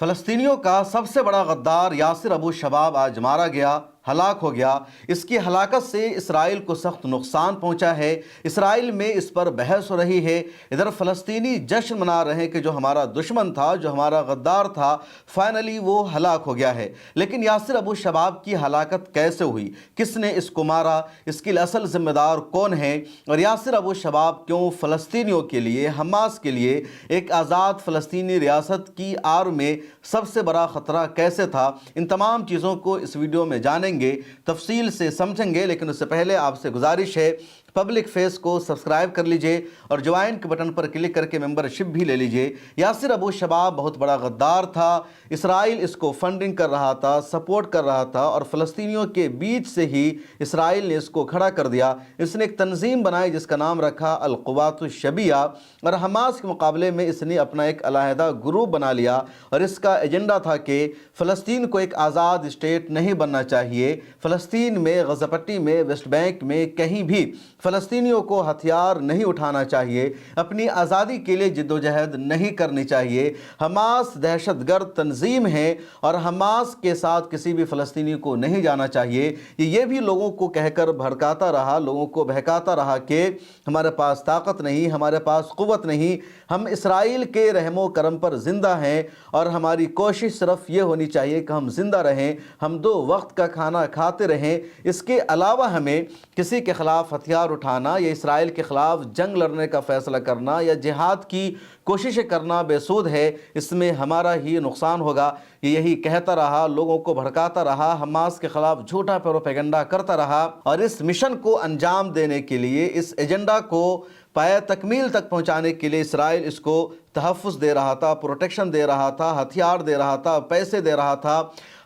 فلسطینیوں کا سب سے بڑا غدار یاسر ابو شباب آج مارا گیا، ہلاک ہو گیا۔ اس کی ہلاکت سے اسرائیل کو سخت نقصان پہنچا ہے۔ اسرائیل میں اس پر بحث ہو رہی ہے۔ ادھر فلسطینی جشن منا رہے ہیں کہ جو ہمارا دشمن تھا، جو ہمارا غدار تھا، فائنلی وہ ہلاک ہو گیا ہے۔ لیکن یاسر ابو شباب کی ہلاکت کیسے ہوئی؟ کس نے اس کو مارا؟ اس کی اصل ذمہ دار کون ہے؟ اور یاسر ابو شباب کیوں فلسطینیوں کے لیے، حماس کے لیے ایک آزاد فلسطینی ریاست کی آڑ میں سب سے بڑا خطرہ کیسے تھا؟ ان تمام چیزوں کو اس ویڈیو میں جانیں گے، تفصیل سے سمجھیں گے۔ لیکن اس سے پہلے آپ سے گزارش ہے، پبلک فیس کو سبسکرائب کر لیجئے اور جوائن کے بٹن پر کلک کر کے ممبرشپ بھی لے لیجئے۔ یاسر ابو شباب بہت بڑا غدار تھا۔ اسرائیل اس کو فنڈنگ کر رہا تھا، سپورٹ کر رہا تھا، اور فلسطینیوں کے بیچ سے ہی اسرائیل نے اس کو کھڑا کر دیا۔ اس نے ایک تنظیم بنائی جس کا نام رکھا القوات الشبیہ، اور حماس کے مقابلے میں اس نے اپنا ایک علیحدہ گروپ بنا لیا، اور اس کا ایجنڈا تھا کہ فلسطین کو ایک آزاد اسٹیٹ نہیں بننا چاہیے۔ فلسطین میں، غزہ پٹی میں، ویسٹ بینک میں کہیں بھی فلسطینیوں کو ہتھیار نہیں اٹھانا چاہیے، اپنی آزادی کے لیے جدوجہد نہیں کرنی چاہیے۔ حماس دہشت گرد تنظیم ہے اور حماس کے ساتھ کسی بھی فلسطینی کو نہیں جانا چاہیے۔ یہ بھی لوگوں کو کہہ کر بھڑکاتا رہا، لوگوں کو بہکاتا رہا کہ ہمارے پاس طاقت نہیں، ہمارے پاس قوت نہیں، ہم اسرائیل کے رحم و کرم پر زندہ ہیں، اور ہماری کوشش صرف یہ ہونی چاہیے کہ ہم زندہ رہیں، ہم 2 وقت کا کھانا کھاتے رہیں۔ اس کے علاوہ ہمیں کسی کے خلاف ہتھیار اٹھانا یا اسرائیل کے خلاف جنگ لڑنے کا فیصلہ کرنا یا جہاد کی کوششیں کرنا بے سود ہے، اس میں ہمارا ہی نقصان ہوگا۔ یہی کہتا رہا، لوگوں کو بھڑکاتا رہا، حماس کے خلاف جھوٹا پروپیگنڈا کرتا رہا، اور اس مشن کو انجام دینے کے لیے، اس ایجنڈا کو پایہ تکمیل تک پہنچانے کے لیے اسرائیل اس کو تحفظ دے رہا تھا، پروٹیکشن دے رہا تھا، ہتھیار دے رہا تھا، پیسے دے رہا تھا،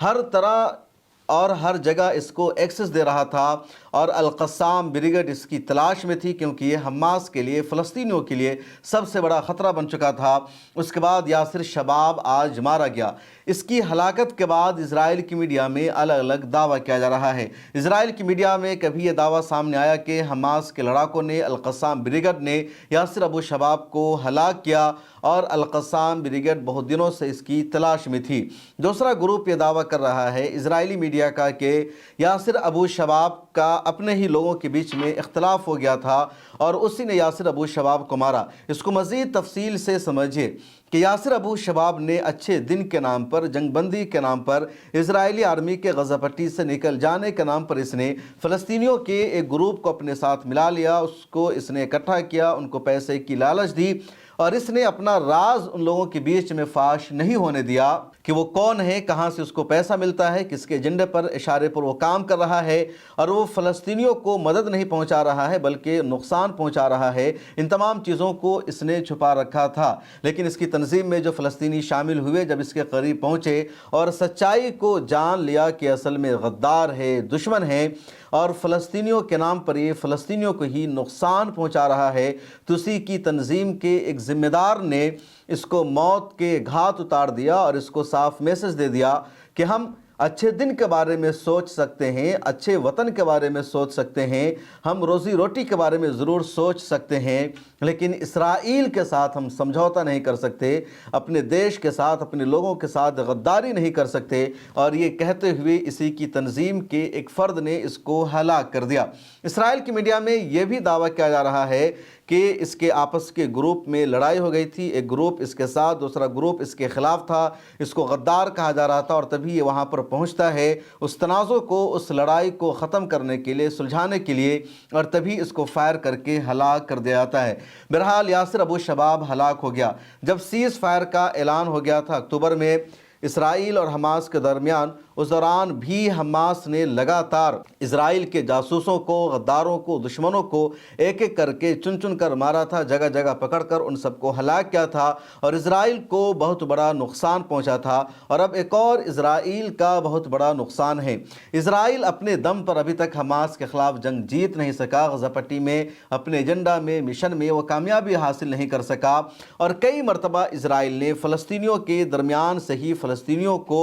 ہر طرح اور ہر جگہ اس کو ایکسس دے رہا تھا، اور القسام بریگیڈ اس کی تلاش میں تھی، کیونکہ یہ حماس کے لیے، فلسطینیوں کے لیے سب سے بڑا خطرہ بن چکا تھا۔ اس کے بعد یاسر شباب آج مارا گیا۔ اس کی ہلاکت کے بعد اسرائیل کی میڈیا میں الگ الگ دعویٰ کیا جا رہا ہے۔ اسرائیل کی میڈیا میں کبھی یہ دعویٰ سامنے آیا کہ حماس کے لڑاکوں نے، القسام بریگیڈ نے یاسر ابو شباب کو ہلاک کیا، اور القسام بریگیڈ بہت دنوں سے اس کی تلاش میں تھی۔ دوسرا گروپ یہ دعویٰ کر رہا ہے اسرائیلی میڈیا کا کہ یاسر ابو شباب کا اپنے ہی لوگوں کے بیچ میں اختلاف ہو گیا تھا، اور اسی نے یاسر ابو شباب کو مارا۔ اس کو مزید تفصیل سے سمجھیے کہ یاسر ابو شباب نے اچھے دن کے نام پر، جنگ بندی کے نام پر، اسرائیلی آرمی کے غزہ پٹی سے نکل جانے کے نام پر اس نے فلسطینیوں کے ایک گروپ کو اپنے ساتھ ملا لیا، اس کو اس نے اکٹھا کیا، ان کو پیسے کی لالچ دی، اور اس نے اپنا راز ان لوگوں کے بیچ میں فاش نہیں ہونے دیا کہ وہ کون ہے، کہاں سے اس کو پیسہ ملتا ہے، کس کے ایجنڈے پر، اشارے پر وہ کام کر رہا ہے، اور وہ فلسطینیوں کو مدد نہیں پہنچا رہا ہے بلکہ نقصان پہنچا رہا ہے۔ ان تمام چیزوں کو اس نے چھپا رکھا تھا۔ لیکن اس کی تنظیم میں جو فلسطینی شامل ہوئے، جب اس کے قریب پہنچے اور سچائی کو جان لیا کہ اصل میں غدار ہے، دشمن ہے، اور فلسطینیوں کے نام پر یہ فلسطینیوں کو ہی نقصان پہنچا رہا ہے، تو اسی کی تنظیم کے ایک ذمہ دار نے اس کو موت کے گھاٹ اتار دیا، اور اس کو صاف میسج دے دیا کہ ہم اچھے دن کے بارے میں سوچ سکتے ہیں، اچھے وطن کے بارے میں سوچ سکتے ہیں، ہم روزی روٹی کے بارے میں ضرور سوچ سکتے ہیں، لیکن اسرائیل کے ساتھ ہم سمجھوتا نہیں کر سکتے، اپنے دیش کے ساتھ، اپنے لوگوں کے ساتھ غداری نہیں کر سکتے۔ اور یہ کہتے ہوئے اسی کی تنظیم کے ایک فرد نے اس کو ہلاک کر دیا۔ اسرائیل کی میڈیا میں یہ بھی دعویٰ کیا جا رہا ہے کہ اس کے آپس کے گروپ میں لڑائی ہو گئی تھی، ایک گروپ اس کے ساتھ، دوسرا گروپ اس کے خلاف تھا، اس کو غدار کہا جا رہا تھا، اور تبھی یہ وہاں پر پہنچتا ہے اس تنازع کو، اس لڑائی کو ختم کرنے کے لیے، سلجھانے کے لیے، اور تبھی اس کو فائر کر کے ہلاک کر دیا جاتا ہے۔ بہرحال یاسر ابو شباب ہلاک ہو گیا۔ جب سیز فائر کا اعلان ہو گیا تھا اکتوبر میں اسرائیل اور حماس کے درمیان، اس دوران بھی حماس نے لگاتار اسرائیل کے جاسوسوں کو، غداروں کو، دشمنوں کو ایک ایک کر کے چن چن کر مارا تھا، جگہ جگہ پکڑ کر ان سب کو ہلاک کیا تھا، اور اسرائیل کو بہت بڑا نقصان پہنچا تھا۔ اور اب ایک اور اسرائیل کا بہت بڑا نقصان ہے۔ اسرائیل اپنے دم پر ابھی تک حماس کے خلاف جنگ جیت نہیں سکا، غزہ پٹی میں اپنے ایجنڈا میں، مشن میں وہ کامیابی حاصل نہیں کر سکا، اور کئی مرتبہ اسرائیل نے فلسطینیوں کے درمیان سے ہی فلسطینیوں کو